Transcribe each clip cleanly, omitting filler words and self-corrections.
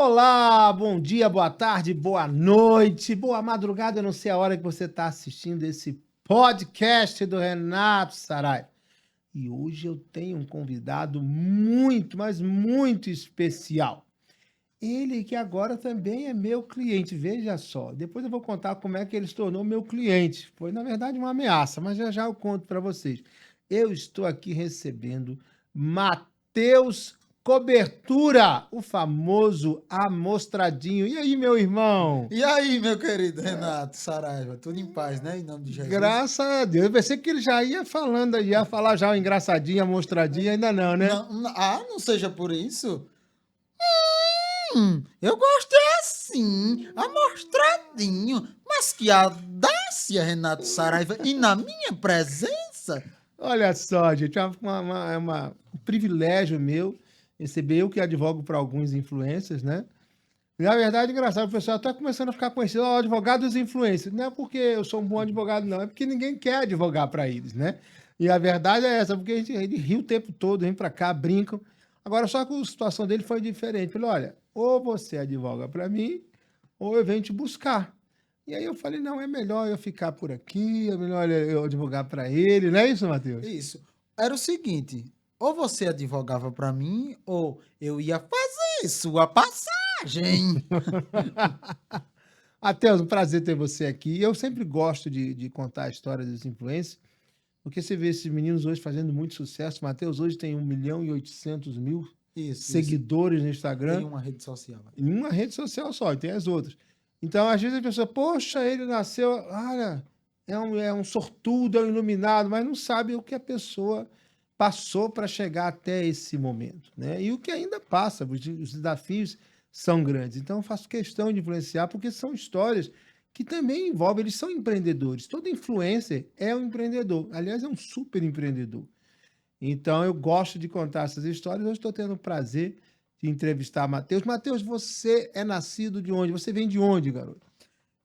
Olá, bom dia, boa tarde, boa noite, boa madrugada. Eu não sei a hora que você está assistindo esse podcast do Renato Saraiva. E hoje eu tenho um convidado muito, mas muito especial. Ele que agora também é meu cliente, veja só. Depois eu vou contar como é que ele se tornou meu cliente. Foi, na verdade, uma ameaça, mas já já eu conto para vocês. Eu estou aqui recebendo Matheus Cobertura, o famoso Amostradinho. E aí, meu irmão? E aí, meu querido Renato Saraiva, tudo em paz, né? Em nome de Jesus. Graças a Deus. Eu pensei que ele já ia falando, ia falar já o engraçadinho, amostradinho, ainda não, né? Não seja por isso. Eu gosto é assim, amostradinho. Mas que audácia, Renato Saraiva, e na minha presença? Olha só, gente, um privilégio meu receber eu que advogo para alguns influencers, né? Na verdade, engraçado, o pessoal está começando a ficar conhecido, ó, advogado dos influencers. Não é porque eu sou um bom advogado, não, é porque ninguém quer advogar para eles, né? E a verdade é essa, porque ele ri o tempo todo, vem para cá, brincam. Agora, só que a situação dele foi diferente. Ele falou, olha, ou você advoga para mim, ou eu venho te buscar. E aí eu falei, não, é melhor eu ficar por aqui, é melhor eu advogar para ele, não é isso, Matheus? Isso. Era o seguinte, ou você advogava pra mim, ou eu ia fazer sua passagem. Matheus, um prazer ter você aqui. Eu sempre gosto de contar a história dos influencers, porque você vê esses meninos hoje fazendo muito sucesso. Matheus hoje tem 1.800.000 Isso. seguidores no Em Instagram, uma rede social. em uma rede social só, e tem as outras. Então, às vezes a pessoa, poxa, ele nasceu, olha, é um sortudo, é um iluminado, mas não sabe o que a pessoa passou para chegar até esse momento, né? E o que ainda passa, os desafios são grandes. Então, eu faço questão de influenciar, porque são histórias que também envolvem, eles são empreendedores. Todo influencer é um empreendedor. Aliás, é um super empreendedor. Então, eu gosto de contar essas histórias. Hoje estou tendo o prazer de entrevistar Matheus. Matheus, você é nascido de onde? Você vem de onde, garoto?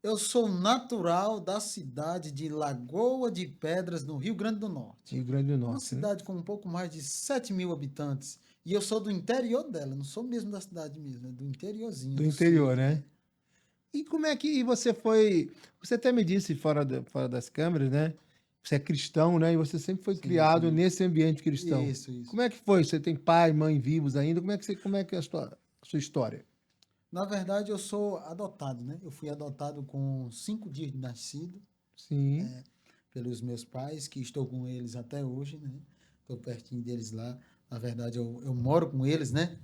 Eu sou natural da cidade de Lagoa de Pedras, no Rio Grande do Norte. Rio Grande do Uma Norte, né? cidade com um pouco mais de 7.000 habitantes. E eu sou do interior dela, não sou mesmo da cidade mesmo, é do interiorzinho Do do sul interior, ali, né? né? E como é que você foi? Você até me disse fora das câmeras, né? Você é cristão, né? E você sempre foi Sim, criado sim. nesse ambiente cristão. Isso. Como é que foi? Você tem pai, mãe vivos ainda? Como é que é a sua história? Na verdade, eu sou adotado, né? Eu fui adotado com 5 dias de nascido Sim. pelos meus pais, que estou com eles até hoje, né? Estou pertinho deles lá. Na verdade, eu moro com eles, né?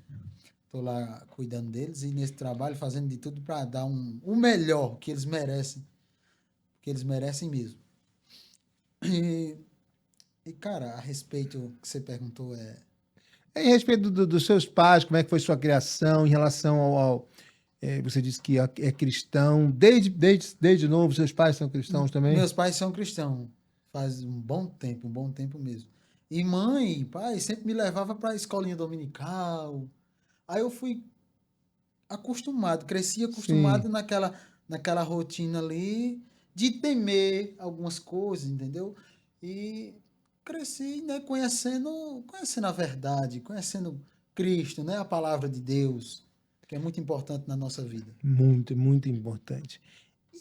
Estou lá cuidando deles e nesse trabalho fazendo de tudo para dar o melhor que eles merecem mesmo. E, cara, a respeito que você perguntou Em respeito dos seus pais, como é que foi sua criação em relação você disse que é cristão. Desde novo, seus pais são cristãos também? meus pais são cristãos, faz um bom tempo mesmo. E mãe e pai sempre me levava para a escolinha dominical. Aí eu fui acostumado, cresci Sim. acostumado naquela rotina ali de temer algumas coisas, entendeu? E cresci, né, conhecendo a verdade, conhecendo Cristo, né, a palavra de Deus, que é muito importante na nossa vida. Muito, muito importante.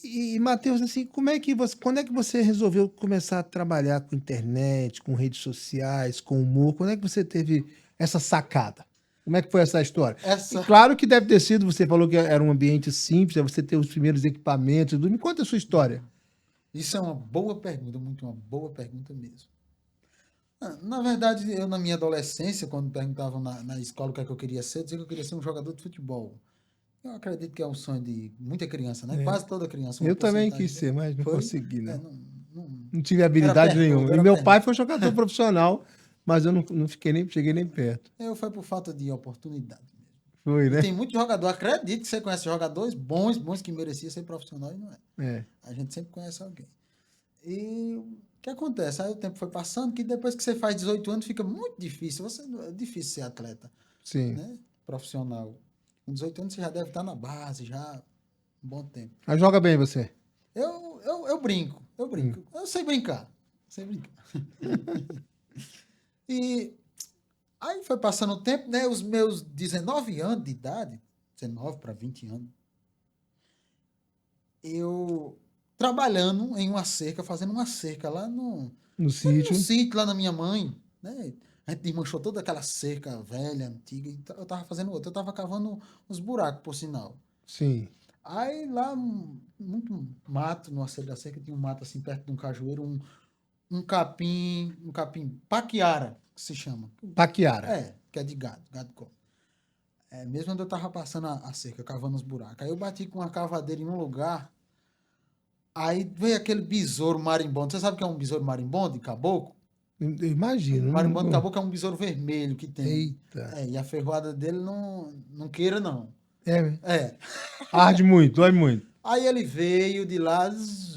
E, Matheus, assim, quando é que você resolveu começar a trabalhar com internet, com redes sociais, com humor? Quando é que você teve essa sacada? Como é que foi essa história? E Essa, claro que deve ter sido, você falou que era um ambiente simples, você ter os primeiros equipamentos, tudo. Me conta a sua história. isso é uma boa pergunta, muito uma boa pergunta mesmo. Na verdade, eu na minha adolescência, quando perguntavam na escola o que é que eu queria ser, eu dizia que eu queria ser um jogador de futebol. Eu acredito que é um sonho de muita criança, né? É, Quase toda criança, uma eu também porcentagem quis dele. ser, mas não Foi? consegui, É, não. não Não tive era habilidade pernudo, nenhuma. E era meu pai pernudo. foi jogador profissional, mas eu não cheguei nem perto. Foi por falta de oportunidade mesmo. Foi, E né? tem muito jogador, acredito que você conhece jogadores bons que mereciam ser profissionais, não é? É, A gente sempre conhece alguém. E o que acontece? Aí o tempo foi passando, que depois que você faz 18 anos fica muito difícil. É difícil ser atleta, sim. né? Profissional. Com 18 anos você já deve estar na base, já um bom tempo. Mas joga bem você. Eu brinco, eu Hum. brinco. Eu sei brincar, sei brincar. E aí foi passando o tempo, né? Os meus 19 anos de idade, 19 para 20 anos. Eu trabalhando em uma cerca, fazendo uma cerca lá No no sítio. sítio, lá na minha mãe, né? A gente desmanchou toda aquela cerca velha, antiga, e eu tava fazendo outra. Eu tava cavando uns buracos, por sinal. Sim. Aí lá, muito mato, no acerto da cerca, tinha um mato assim, perto de um cajueiro, um capim paquiara, que se chama. Paquiara. Que é de gado come. Mesmo quando eu tava passando a cerca, cavando os buracos. Aí eu bati com uma cavadeira em um lugar, aí veio aquele besouro marimbondo. Você sabe o que é um besouro marimbondo, de caboclo? Eu imagino. Marimbondo de caboclo é um besouro vermelho que tem. Eita. E a ferroada dele não queira, não. É, É. arde muito, dói muito. Aí ele veio de lá,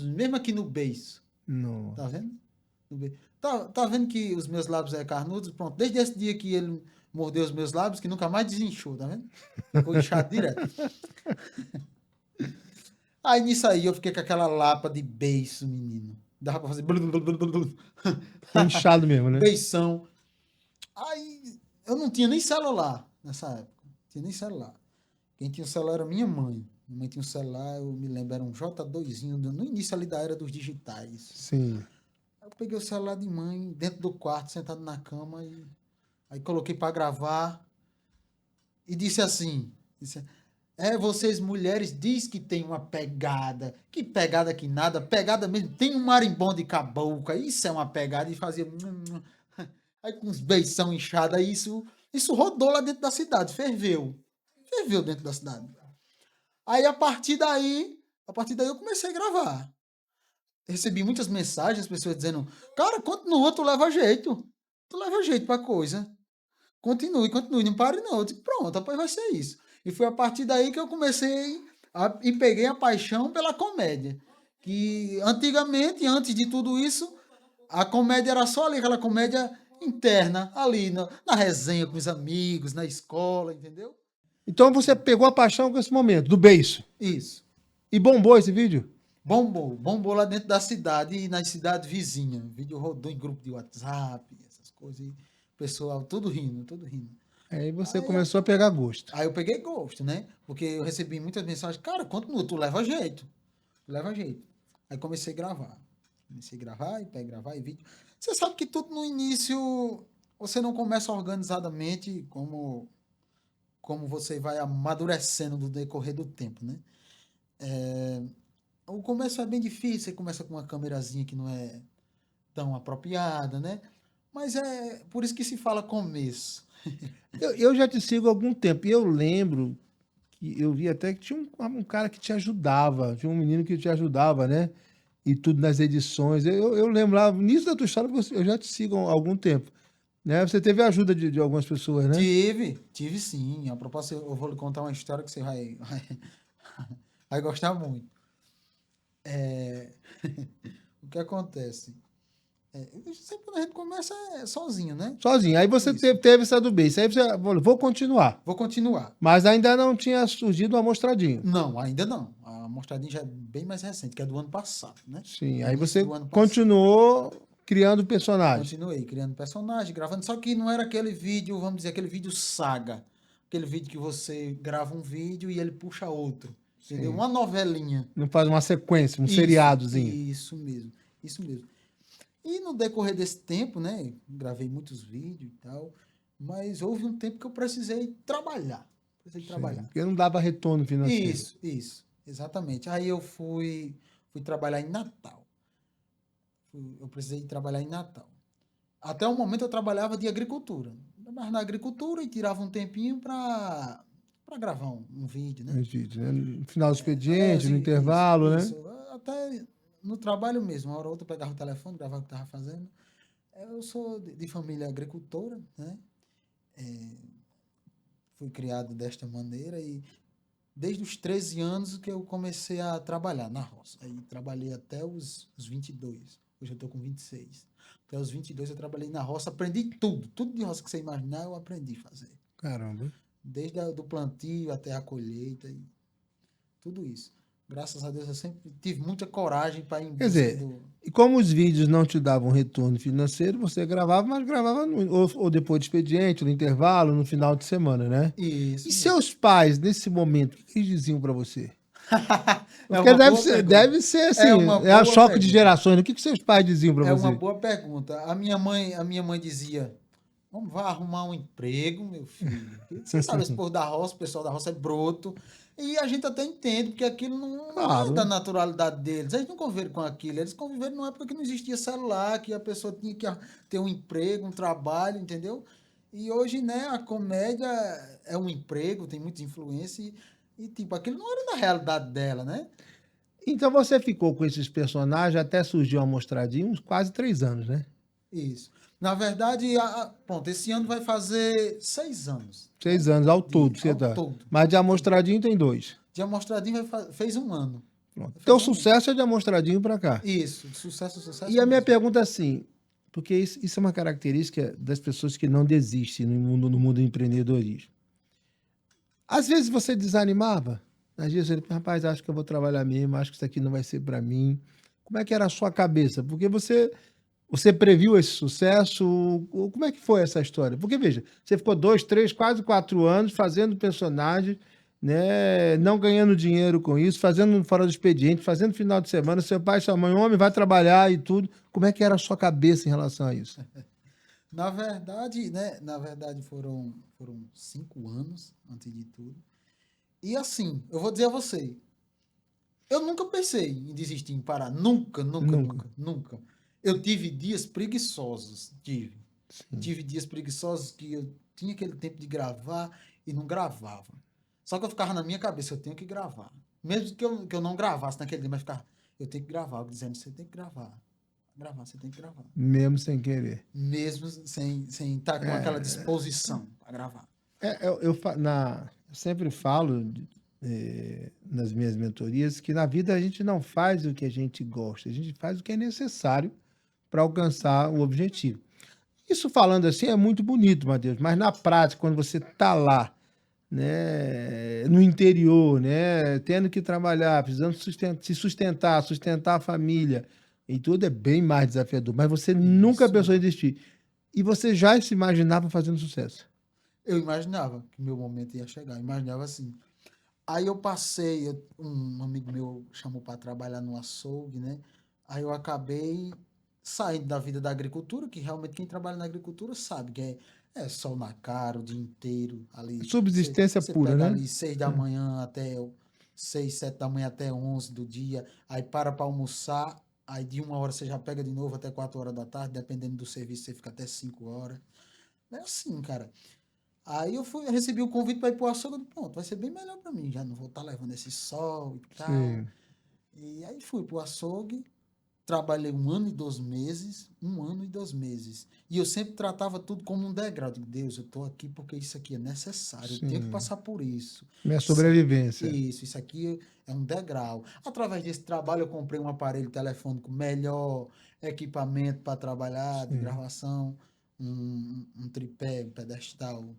mesmo aqui no beiço. Não. Tá vendo? Tá vendo que os meus lábios é carnudos? Pronto, desde esse dia que ele mordeu os meus lábios, que nunca mais desinchou, tá vendo? Ficou inchado direto. Aí nisso aí eu fiquei com aquela lapa de beiço, menino. Dava pra fazer Foi inchado mesmo, né? beição. Aí eu não tinha nem celular nessa época. Não tinha nem celular. Quem tinha o celular era minha mãe. Minha mãe tinha um celular, eu me lembro, era um J2zinho, no início ali da era dos digitais. Sim. Eu peguei o celular de mãe dentro do quarto, sentado na cama, e aí coloquei para gravar e disse assim: vocês mulheres diz que tem uma pegada. Que pegada que nada, pegada mesmo. Tem um marimbondo de caboclo, isso é uma pegada. E fazia. Aí com uns beição inchado, aí isso rodou lá dentro da cidade, ferveu. Ferveu dentro da cidade. Aí a partir daí eu comecei a gravar. Recebi muitas mensagens, pessoas dizendo: cara, continua, tu leva jeito. Tu leva jeito pra coisa. Continue, não pare não. Eu disse, pronto, rapaz, vai ser isso. E foi a partir daí que eu comecei e peguei a paixão pela comédia. Que antigamente, antes de tudo isso, a comédia era só ali, aquela comédia interna, ali na resenha com os amigos, na escola, entendeu? Então você pegou a paixão com esse momento, do beiço. Isso. E bombou esse vídeo? Bombou lá dentro da cidade e nas cidades vizinhas. O vídeo rodou em grupo de WhatsApp, essas coisas. E o pessoal, tudo rindo, tudo rindo. Aí você Aí, começou a pegar gosto. aí eu peguei gosto, né? Porque eu recebi muitas mensagens, cara, continua, tu leva jeito. Tu leva jeito. Aí comecei a gravar. Comecei a gravar e gravar e vídeo. Você sabe que tudo no início você não começa organizadamente como você vai amadurecendo no decorrer do tempo, né? O começo é bem difícil, você começa com uma câmerazinha que não é tão apropriada, né? Mas é por isso que se fala começo. Eu já te sigo há algum tempo. E eu lembro que eu vi até que tinha um cara que te ajudava. Tinha um menino que te ajudava, né? E tudo nas edições. Eu lembro lá, no início da tua história, eu já te sigo há algum tempo. Né? Você teve a ajuda de algumas pessoas, né? Tive sim. A propósito, eu vou lhe contar uma história que você vai gostar muito. O que acontece? Sempre quando a gente começa sozinho, né? Sozinho. Aí você Isso. teve essa do beijo. Aí você falou, vou continuar. Vou continuar. Mas ainda não tinha surgido um amostradinho. Não, ainda não. A mostradinha já é bem mais recente, que é do ano passado, né? Sim. No Aí início você do ano passado. continuou criando personagem. Continuei criando personagem, gravando. Só que não era aquele vídeo, vamos dizer, aquele vídeo saga. Aquele vídeo que você grava um vídeo e ele puxa outro. Entendeu? Sim. Uma novelinha. Não faz uma sequência, um Isso, seriadozinho. Isso mesmo. Isso mesmo. E no decorrer desse tempo, né? Gravei muitos vídeos e tal. Mas houve um tempo que eu precisei trabalhar. Precisei trabalhar. Porque não dava retorno financeiro. Isso. Exatamente. Aí eu fui trabalhar em Natal. Eu precisei trabalhar em Natal. Até o momento eu trabalhava de agricultura. Trabalhava na agricultura e tirava um tempinho para gravar um vídeo, né? No final do expediente, no intervalo, né? Isso. Até no trabalho mesmo. Uma hora ou outra eu pegava o telefone, gravava o que estava fazendo. Eu sou de família agricultora, né? Fui criado desta maneira e desde os 13 anos que eu comecei a trabalhar na roça. Aí trabalhei até os 22. Hoje eu estou com 26. Até os 22 eu trabalhei na roça, aprendi tudo. Tudo de roça que você imaginar eu aprendi a fazer. Caramba. Desde do plantio até a colheita e tudo isso. Graças a Deus eu sempre tive muita coragem para ir em Quer busca dizer, do. e como os vídeos não te davam retorno financeiro, você gravava, mas gravava ou depois do expediente, no intervalo, no final de semana, né? E Isso mesmo. seus pais, nesse momento, o que eles diziam para você? É Porque uma boa pergunta. deve ser É assim, uma é um boa choque de pergunta. gerações. O que seus pais diziam para É uma você? boa pergunta. A minha mãe dizia: Vamos, vá arrumar um emprego, meu filho. E você sabe, esse povo da roça, o pessoal da roça é broto. E a gente até entende, porque aquilo não é da Claro. naturalidade deles. Eles não conviveram com aquilo. Eles conviveram numa época que não existia celular, que a pessoa tinha que ter um emprego, um trabalho, entendeu? E hoje, né, a comédia é um emprego, tem muita influência. Tipo, aquilo não era da realidade dela, né? Então você ficou com esses personagens até surgiu a Mostradinha uns quase 3 anos, né? Isso. Na verdade, pronto, esse ano vai fazer 6 anos, né? 6 anos ao todo, você Ao tá. todo. Mas de Ao todo. Amostradinho tem 2. De Amostradinho fez um ano. Pronto. Vai Teu fazer um ano. sucesso é de Amostradinho para cá. Isso, sucesso, E sucesso a minha mesmo. pergunta é assim, porque isso é uma característica das pessoas que não desistem no mundo do empreendedorismo. Às vezes você desanimava, às vezes você, rapaz, acho que eu vou trabalhar mesmo, acho que isso aqui não vai ser para mim. Como é que era a sua cabeça? Porque você previu esse sucesso? Como é que foi essa história? Porque, veja, você ficou 2, 3, quase 4 anos fazendo personagem, né? Não ganhando dinheiro com isso, fazendo fora do expediente, fazendo final de semana, seu pai, sua mãe, homem, vai trabalhar e tudo. Como é que era a sua cabeça em relação a isso? Na verdade, né? Na verdade, foram 5 anos antes de tudo. E assim, eu vou dizer a você, eu nunca pensei em desistir, em parar. Nunca, nunca, Nunca. nunca, nunca. Eu tive dias preguiçosos. Tive. Sim. Tive dias preguiçosos que eu tinha aquele tempo de gravar e não gravava. Só que eu ficava na minha cabeça, eu tenho que gravar. Mesmo que eu não gravasse naquele dia, mas ficava, eu tenho que gravar, eu dizendo, você tem que gravar. Gravar, você tem que gravar. Mesmo sem querer. Mesmo sem estar com aquela disposição para gravar. Eu sempre falo nas minhas mentorias que na vida a gente não faz o que a gente gosta, a gente faz o que é necessário para alcançar o objetivo. Isso falando assim é muito bonito, Matheus, mas na prática, quando você está lá, né, no interior, né, tendo que trabalhar, precisando se sustentar a família, e tudo é bem mais desafiador, mas você nunca Isso pensou em mesmo. desistir. E você já se imaginava fazendo sucesso. Eu imaginava que meu momento ia chegar, imaginava assim. Aí eu passei, um amigo meu chamou para trabalhar no açougue, né? Aí eu acabei saindo da vida da agricultura, que realmente quem trabalha na agricultura sabe que é sol na cara o dia inteiro ali. Você Subsistência você pura, pega né? ali 6 da manhã até 6, 7 da manhã até 11 do dia, aí para almoçar, aí de 1 hora você já pega de novo até 4 horas da tarde, dependendo do serviço você fica até 5 horas. É assim, cara. Aí eu recebi o convite para ir pro açougue, eu disse, pronto, vai ser bem melhor para mim, já não vou estar levando esse sol e tal. Sim. E aí fui pro açougue, trabalhei 1 ano e 2 meses, 1 ano e 2 meses. E eu sempre tratava tudo como um degrau. Digo, Deus, eu tô aqui porque isso aqui é necessário, eu tenho que Sim. passar por isso. Minha Isso aqui, sobrevivência. isso aqui é um degrau. Através desse trabalho eu comprei um aparelho telefônico melhor, equipamento para trabalhar, de Sim. gravação, um tripé, um pedestal.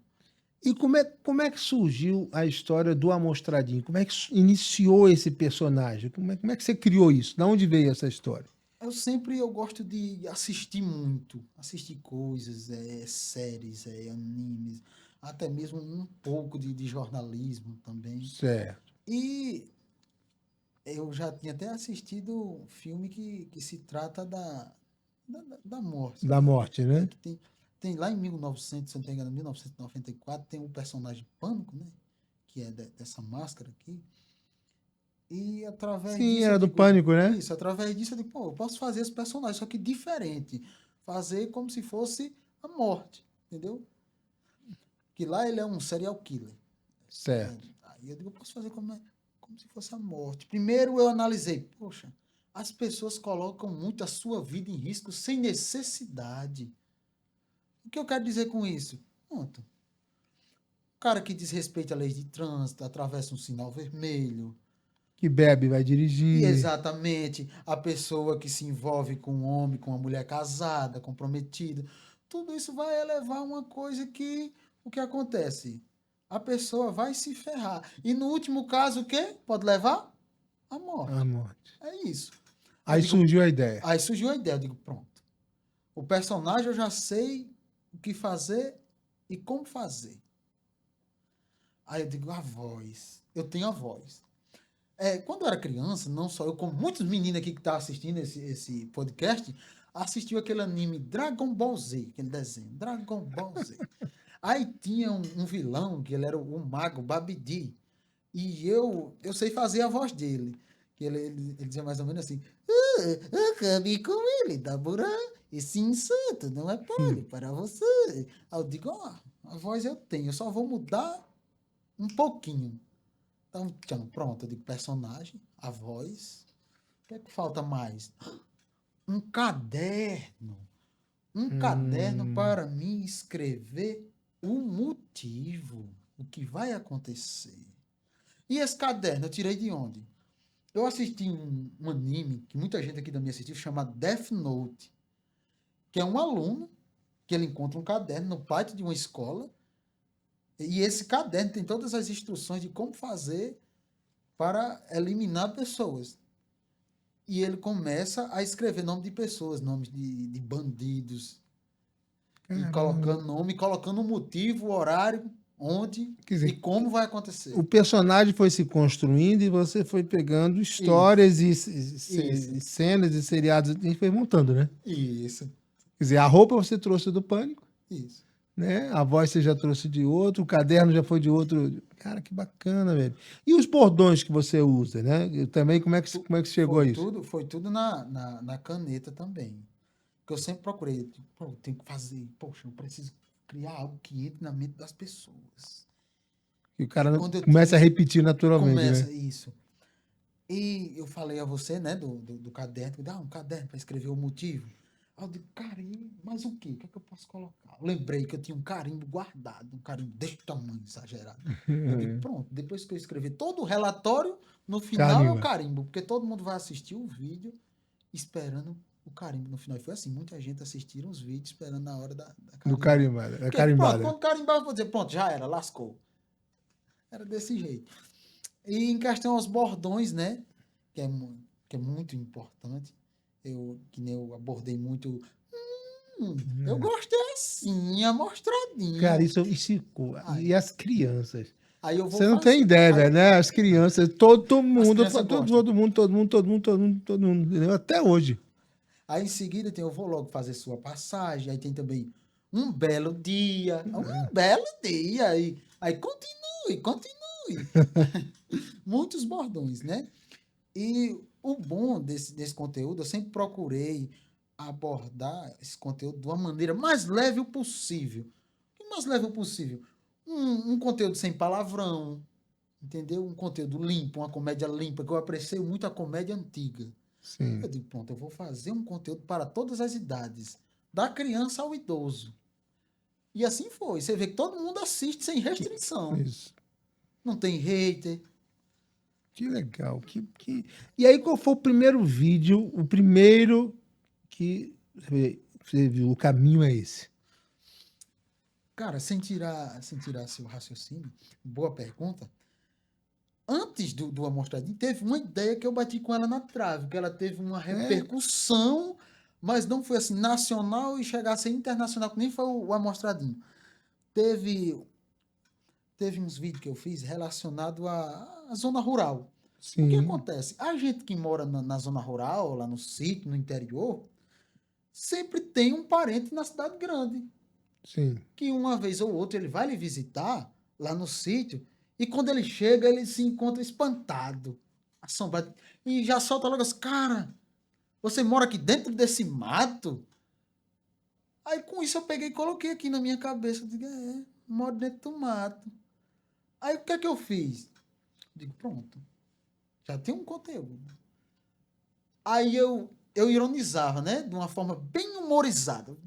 E como é que surgiu a história do Amostradinho? Como é que iniciou esse personagem? Como é que você criou isso? De onde veio essa história? Eu gosto de assistir muito, assistir coisas, séries, animes, até mesmo um pouco de jornalismo também. Certo. E eu já tinha até assistido um filme que se trata da morte, Da né? morte, né? Que tem lá em 1900, se eu não me engano, 1994, tem um personagem Pânico, né? Que é dessa máscara aqui. E através Sim, disso eu era do digo, Pânico, né? isso, através disso eu digo, pô, eu posso fazer esse personagem, só que diferente. Fazer como se fosse a morte, entendeu? Que lá ele é um serial killer. Certo. Aí eu digo, eu posso fazer como se fosse a morte. Primeiro eu analisei, poxa, as pessoas colocam muito a sua vida em risco sem necessidade. O que eu quero dizer com isso? Ponto. O cara que desrespeita a lei de trânsito, atravessa um sinal vermelho, Que bebe, vai e dirigir. exatamente a pessoa que se envolve com um homem, com uma mulher casada, comprometida, tudo isso vai elevar uma coisa que o que acontece? A pessoa vai se ferrar. E no último caso, o quê? Pode levar? a morte. A morte. É isso. Aí surgiu a ideia. Aí surgiu a ideia, eu digo, pronto. O personagem eu já sei o que fazer e como fazer. Aí eu digo, a voz. Eu tenho a voz. Quando eu era criança, não só eu, como muitos meninos aqui que estão assistindo esse podcast, assistiu aquele anime Dragon Ball Z, aquele desenho, Dragon Ball Z. Aí tinha um vilão, que ele era o mago Babidi, e eu sei fazer a voz dele. Que ele dizia mais ou menos assim, acabe com ele, Daburã, esse insulto não é páreo para você. Aí eu digo, a voz eu tenho, eu só vou mudar um pouquinho. Então, pronto, eu digo personagem, a voz. O que é que falta mais? Um caderno. Um caderno para mim escrever o motivo, o que vai acontecer. E esse caderno eu tirei de onde? Eu assisti um anime que muita gente aqui da minha assistiu, chamado Death Note, que é um aluno que ele encontra um caderno no pátio de uma escola, e esse caderno tem todas as instruções de como fazer para eliminar pessoas. E ele começa a escrever nome de pessoas, nomes de bandidos, e colocando nome, colocando o motivo, o horário, onde e como vai acontecer. O personagem foi se construindo e você foi pegando histórias e cenas e seriados e foi montando, né? Isso. Quer dizer, a roupa você trouxe do Pânico. Isso. Né? A voz você já trouxe de outro, o caderno já foi de outro. Cara, que bacana, velho. E os bordões que você usa, né? Eu também, como é que chegou a isso? Foi tudo na caneta também. Que eu sempre procurei. Eu tenho que fazer. Poxa, eu preciso criar algo que entre na mente das pessoas. E o cara começa a repetir naturalmente, começa, né? Isso. E eu falei a você, né, do caderno. Dá um caderno para escrever o motivo. Aí eu digo, carimbo, mas o quê? O que é que eu posso colocar? Eu lembrei que eu tinha um carimbo guardado, um carimbo desse tamanho, exagerado. Eu digo, pronto, depois que eu escrever todo o relatório, no final é o carimbo, porque todo mundo vai assistir o vídeo esperando o carimbo no final. E foi assim, muita gente assistiram os vídeos esperando na hora da carimbada. Do carimbada. Da carimbada. Pronto, quando carimbar, eu vou dizer, pronto, já era, lascou. Era desse jeito. E em questão aos bordões, né, que é muito importante, que nem eu abordei muito, eu gostei assim, amostradinho. Cara, isso e as crianças? Aí eu vou Você não tem ideia, velho, né? As crianças, todo mundo, entendeu? Até hoje. Aí em seguida eu vou logo fazer sua passagem, aí tem também um belo dia, aí continue. Muitos bordões, né? E o bom desse conteúdo, eu sempre procurei abordar esse conteúdo de uma maneira mais leve possível. O mais leve possível? Um conteúdo sem palavrão, entendeu? Um conteúdo limpo, uma comédia limpa, que eu aprecio muito a comédia antiga. Sim. Eu digo, pronto, eu vou fazer um conteúdo para todas as idades, da criança ao idoso. E assim foi. Você vê que todo mundo assiste sem restrição. Isso. Não tem hater. Que legal. E aí, qual foi o primeiro vídeo, o primeiro que você viu? O caminho é esse? Cara, sem tirar seu raciocínio, boa pergunta. Antes do Amostradinho, teve uma ideia que eu bati com ela na trave, que ela teve uma repercussão, mas não foi assim, nacional e chegar a ser internacional, que nem foi o Amostradinho. Teve uns vídeos que eu fiz relacionados à zona rural. Sim. O que acontece? A gente que mora na zona rural, lá no sítio, no interior, sempre tem um parente na cidade grande. Sim. Que uma vez ou outra ele vai lhe visitar lá no sítio e quando ele chega, ele se encontra espantado, assombrado, e já solta logo assim, cara, você mora aqui dentro desse mato? Aí com isso eu peguei e coloquei aqui na minha cabeça, eu digo, moro dentro do mato. Aí o que é que eu fiz? Eu digo, pronto, já tem um conteúdo. Aí eu ironizava, né, de uma forma bem humorizada.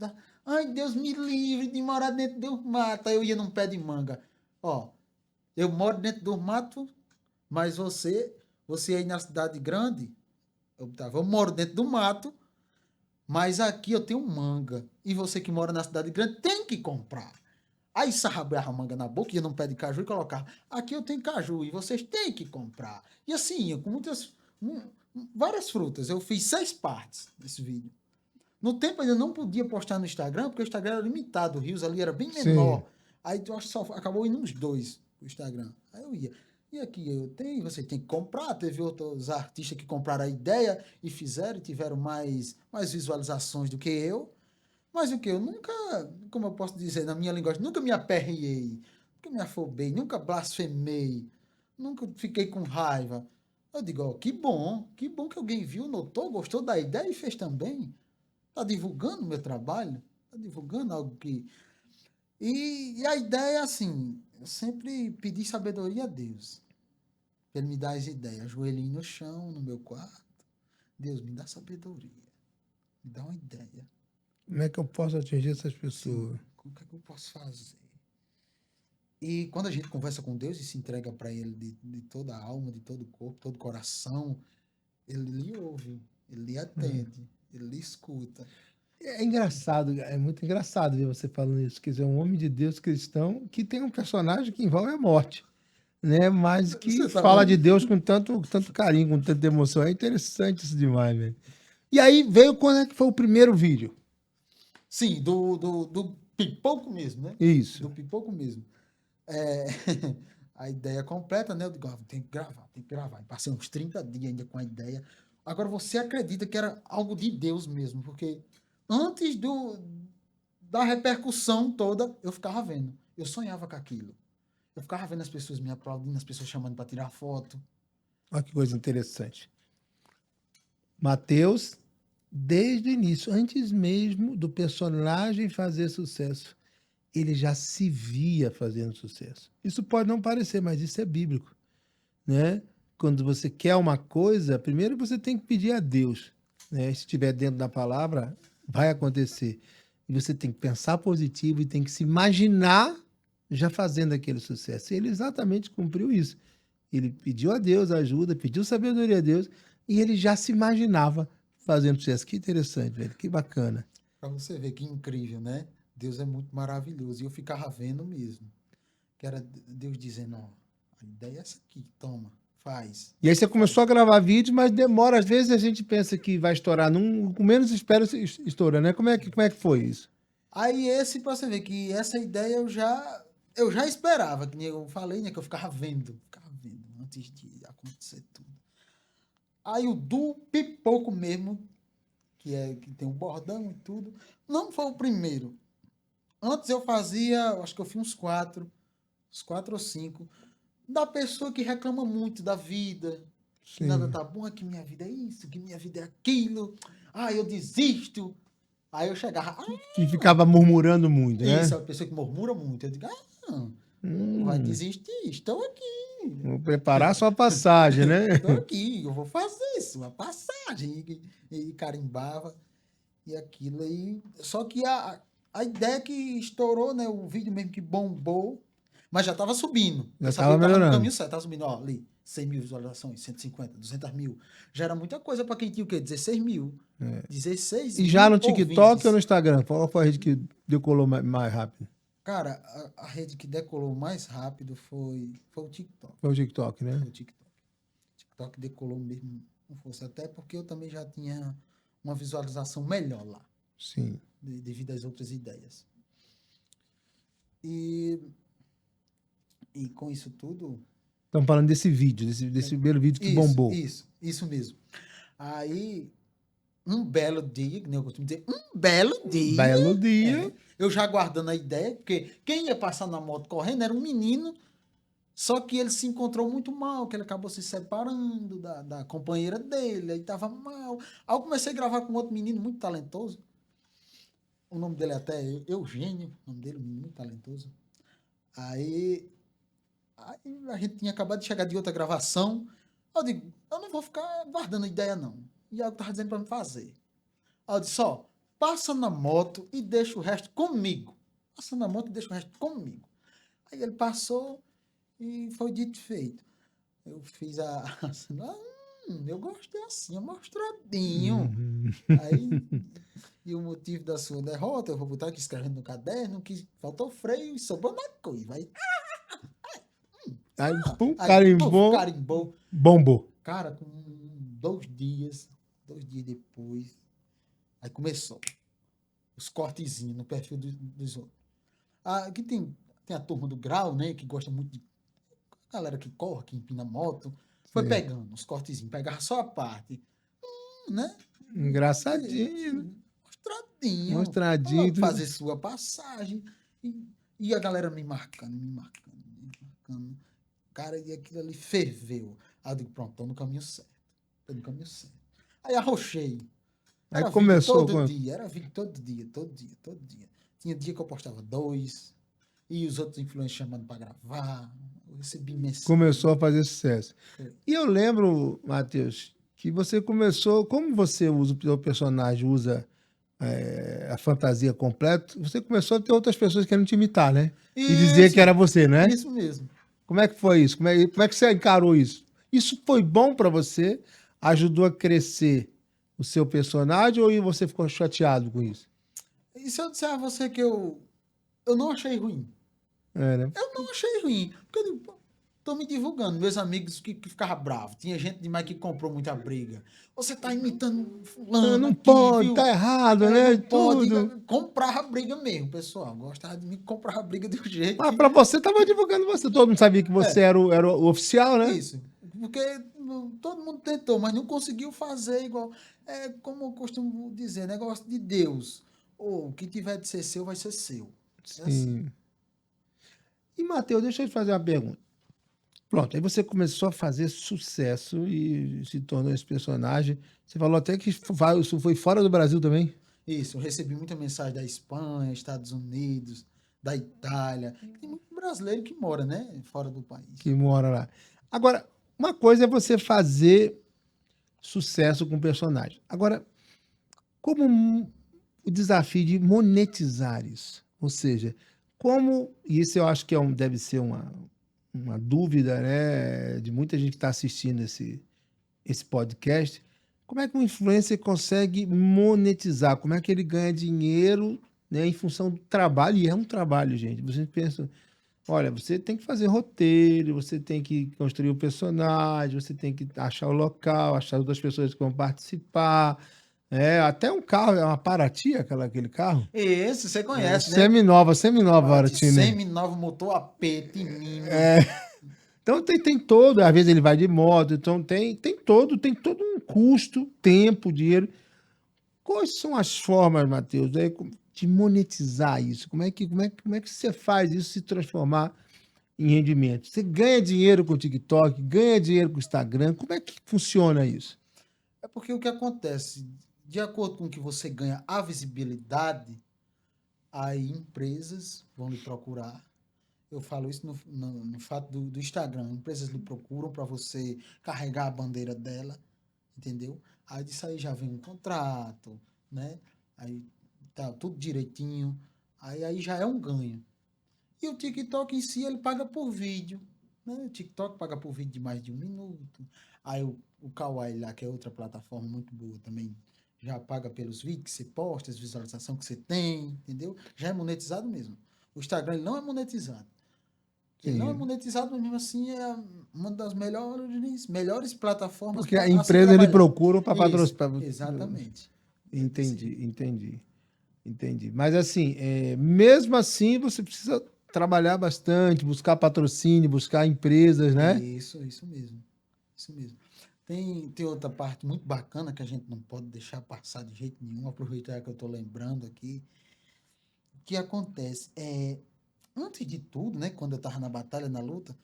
Ai, Deus me livre de morar dentro do mato. Aí eu ia num pé de manga. Ó, eu moro dentro do mato, mas você aí na cidade grande, eu moro dentro do mato, mas aqui eu tenho manga. E você que mora na cidade grande tem que comprar. Aí sarrabeava a manga na boca, ia num pé de caju e colocava. Aqui eu tenho caju e vocês têm que comprar. E assim, com várias frutas. Eu fiz 6 partes desse vídeo. No tempo ainda não podia postar no Instagram, porque o Instagram era limitado, o Reels ali era bem menor. Sim. Aí eu acho que só acabou indo uns 2 o Instagram. Aí eu ia. E aqui você tem que comprar. Teve outros artistas que compraram a ideia e fizeram e tiveram mais visualizações do que eu. Mas o que? Eu nunca, como eu posso dizer na minha linguagem, nunca me aperriei, nunca me afobei, nunca blasfemei, nunca fiquei com raiva. Eu digo, ó, que bom que alguém viu, notou, gostou da ideia e fez também. Tá divulgando o meu trabalho, tá divulgando algo que... E a ideia é assim, eu sempre pedi sabedoria a Deus. Ele me dá as ideias, joelhinho no chão, no meu quarto. Deus, me dá sabedoria, me dá uma ideia. Como é que eu posso atingir essas Sim, pessoas? o que é que eu posso fazer? E quando a gente conversa com Deus e se entrega para Ele de toda a alma, de todo o corpo, todo o coração, Ele lhe ouve, Ele lhe atende, Ele lhe escuta. É engraçado, é muito engraçado ver você falando isso. Quer dizer, um homem de Deus cristão que tem um personagem que envolve a morte, né? Mas que Você tá fala de vendo? Deus com tanto carinho, com tanta emoção. É interessante isso demais, velho. E aí veio quando é que foi o primeiro vídeo? Sim, do pipoco mesmo, né? Isso. Do pipoco mesmo. É, a ideia completa, né? Eu digo, tem que gravar, tem que gravar. E passei uns 30 dias ainda com a ideia. Agora, você acredita que era algo de Deus mesmo? Porque antes da repercussão toda, eu ficava vendo. Eu sonhava com aquilo. Eu ficava vendo as pessoas me aplaudindo, as pessoas chamando para tirar foto. Olha que coisa interessante. Mateus, desde o início, antes mesmo do personagem fazer sucesso, ele já se via fazendo sucesso. Isso pode não parecer, mas isso é bíblico, né? Quando você quer uma coisa, primeiro você tem que pedir a Deus, né? Se estiver dentro da palavra, vai acontecer. E você tem que pensar positivo e tem que se imaginar já fazendo aquele sucesso. E ele exatamente cumpriu isso. Ele pediu a Deus ajuda, pediu sabedoria a Deus e ele já se imaginava fazendo sucesso. Que interessante, velho. Que bacana. Para você ver que incrível, né? Deus é muito maravilhoso. E eu ficava vendo mesmo. Que era Deus dizendo, ó, a ideia é essa aqui, toma, faz. E aí você começou a gravar vídeos, mas demora. Às vezes a gente pensa que vai estourar. Num, com menos espera, estoura, né? Como é que foi isso? Aí esse, pra você ver que essa ideia eu já esperava, que nem eu falei, né? Que eu ficava vendo antes de acontecer tudo. Aí o do pipoco mesmo, que tem um bordão e tudo, não foi o primeiro. Antes eu fazia, acho que eu fiz uns quatro ou cinco, da pessoa que reclama muito da vida, que nada Sim. tá bom, que minha vida é isso, que minha vida é aquilo, eu desisto. Aí eu chegava, Que ficava murmurando muito, isso, né? é uma pessoa que murmura muito. Eu digo, não vai Hum, desistir, estou aqui, vou preparar sua passagem, né? estou aqui, eu vou fazer isso, uma passagem. E carimbava, e aquilo aí. Só que a ideia que estourou, né, o vídeo mesmo que bombou, mas já estava subindo. Já Eu sabia estava que estava no melhorando. caminho certo, estava subindo, ó, ali, 100 mil visualizações, 150, 200 mil. Já era muita coisa para quem tinha o quê? 16 mil. 16 E já mil no TikTok ou no ouvintes. Instagram? Qual foi a rede que decolou mais rápido? Cara, a rede que decolou mais rápido foi o TikTok. Foi o TikTok, né? Foi o TikTok. O TikTok decolou mesmo com força. Até porque eu também já tinha uma visualização melhor lá, Sim. devido às outras ideias. E, e com isso tudo. Estamos falando desse vídeo, desse primeiro vídeo que bombou. Isso mesmo. Aí, um belo dia, que nem eu costumo dizer, um belo dia. Belo dia. Eu já guardando a ideia, porque quem ia passar na moto correndo era um menino. Só que ele se encontrou muito mal, que ele acabou se separando da companheira dele, aí tava mal. Aí eu comecei a gravar com outro menino muito talentoso. O nome dele é até Eugênio, o nome dele, um menino muito talentoso. Aí a gente tinha acabado de chegar de outra gravação. Eu digo, eu não vou ficar guardando ideia, não. E aí eu tava dizendo pra me fazer. Aí eu disse, ó, passa na moto e deixa o resto comigo. Passa na moto e deixa o resto comigo. Aí ele passou e foi dito e feito. Eu fiz eu gostei assim, mostradinho. Uhum. Aí, e o motivo da sua derrota, eu vou botar aqui escrevendo no caderno, que faltou freio e sobrou na coisa. Aí, pum, Aí, puf, carimbou, carimbou. bombou. Cara, com dois dias depois, aí começou os cortezinhos no perfil dos outros. Aqui tem a turma do Grau, né, que gosta muito de galera que corre, que empina moto, foi Sei. pegando os cortezinhos, pegava só a parte, né? Engraçadinho, né? Mostradinho. Mostradinho. Ó, fazer sua passagem. E a galera me marcando, me marcando, me marcando. Cara, e aquilo ali ferveu. Aí eu digo, pronto, tô no caminho certo. Tô no caminho certo. Aí arrochei. Aí Era vídeo começou todo com... dia, era vídeo todo dia, todo dia, todo dia. Tinha dia que eu postava 2, e os outros influencers chamando para gravar. Eu recebi mensagem. Começou a fazer sucesso. Foi. E eu lembro, Matheus, que você começou, como você usa, o seu personagem usa a fantasia completa, você começou a ter outras pessoas querendo te imitar, né? E dizer que Isso, era você, né? isso mesmo. Como é que foi isso? Como é que você encarou isso? Isso foi bom para você? Ajudou a crescer o seu personagem ou você ficou chateado com isso? E se eu disser a você que eu não achei ruim? É, né? Eu não achei ruim. Porque eu digo, pô, tô me divulgando. Meus amigos que ficavam bravos. Tinha gente demais que comprou muita briga. Você tá imitando Ah, fulano não aqui, pode, viu? tá errado, É, né? não pode. Tudo. Comprava briga mesmo, pessoal. Gostava de mim, comprava briga de um jeito Mas que... para você, tava divulgando você. Todo mundo sabia que você É, era o oficial, né? isso. Porque todo mundo tentou, mas não conseguiu fazer igual. É como eu costumo dizer, negócio de Deus. Ou o que tiver de ser seu, vai ser seu. É assim. Sim. E, Matheus, deixa eu te fazer uma pergunta. Pronto, aí você começou a fazer sucesso e se tornou esse personagem. Você falou até que isso foi fora do Brasil também, Isso, eu recebi muita mensagem da Espanha, Estados Unidos, da Itália. Tem muito brasileiro que mora, né? Fora do país. que mora lá. Agora, uma coisa é você fazer sucesso com o personagem. Agora, como o desafio de monetizar isso? Ou seja, como, e isso eu acho que deve ser uma dúvida, né, de muita gente que está assistindo esse podcast, como é que um influencer consegue monetizar? Como é que ele ganha dinheiro, né, em função do trabalho? E é um trabalho, gente. Você pensa, olha, você tem que fazer roteiro, você tem que construir o personagem, você tem que achar o local, achar outras pessoas que vão participar. Até um carro, é uma Paraty, aquele carro. Esse você conhece, né? Semi-nova Paraty Paraty, né? semi-novo, motor AP, tininho. É, então tem todo, às vezes ele vai de moto, então tem todo um custo, tempo, dinheiro. Quais são as formas, Matheus, de monetizar isso? Como é que você faz isso se transformar em rendimento? Você ganha dinheiro com o TikTok, ganha dinheiro com o Instagram, como é que funciona isso? É porque o que acontece, de acordo com que você ganha a visibilidade, aí empresas vão lhe procurar. Eu falo isso no fato do Instagram. Empresas lhe procuram para você carregar a bandeira dela, entendeu? Aí disso aí já vem um contrato, né? Aí tá tudo direitinho. Aí já é um ganho. E o TikTok em si, ele paga por vídeo, né? O TikTok paga por vídeo de mais de 1 minuto. Aí o Kawaii lá, que é outra plataforma muito boa também, já paga pelos vídeos que você posta, as visualizações que você tem, entendeu? Já é monetizado mesmo. O Instagram ele não é monetizado. Ele não é Sim. monetizado, mas mesmo assim é uma das melhores plataformas Porque a para se empresa ele trabalhar. procura para Isso, patrocinar. exatamente. É desse Entendi, jeito. entendi. Mas assim, mesmo assim, você precisa trabalhar bastante, buscar patrocínio, buscar empresas, né? Isso mesmo. Isso mesmo. Tem outra parte muito bacana que a gente não pode deixar passar de jeito nenhum, aproveitar que eu estou lembrando aqui. O que acontece? Antes de tudo, né, quando eu estava na batalha, na luta,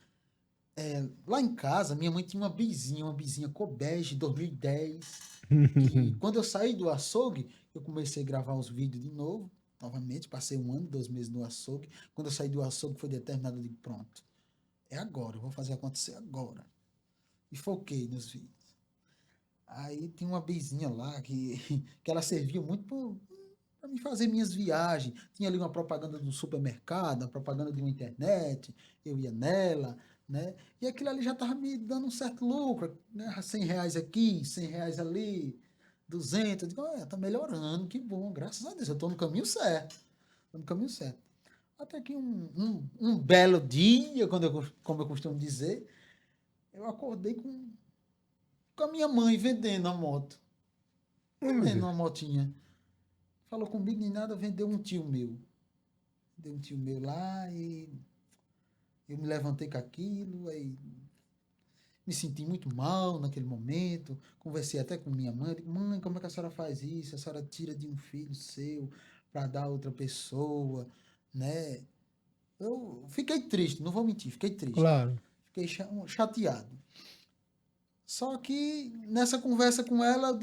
lá em casa, minha mãe tinha uma bizinha Cobege 2010, que quando eu saí do açougue, eu comecei a gravar os vídeos de novo, novamente, passei 1 ano, 2 meses no açougue. Quando eu saí do açougue, foi determinado, eu digo, pronto, é agora, eu vou fazer acontecer agora. E foquei nos vídeos. Aí tinha uma bezinha lá que ela servia muito para me fazer minhas viagens. Tinha ali uma propaganda do supermercado, uma propaganda de uma internet, eu ia nela, né? E aquilo ali já estava me dando um certo lucro, né? R$ 100 aqui, R$ 100 ali, 200. Eu digo, tá melhorando, que bom, graças a Deus, eu estou no caminho certo. Estou no caminho certo. Até que um belo dia, como eu costumo dizer, eu acordei com com a minha mãe vendendo a moto. Meu Vendendo Deus. uma motinha. Falou comigo nem nada, vendeu um tio meu. Deu um tio meu lá e eu me levantei com aquilo, aí me senti muito mal naquele momento. Conversei até com minha mãe. Digo, mãe, como é que a senhora faz isso? A senhora tira de um filho seu para dar a outra pessoa, né? Eu fiquei triste, não vou mentir, fiquei triste. Claro. Fiquei chateado. Só que nessa conversa com ela,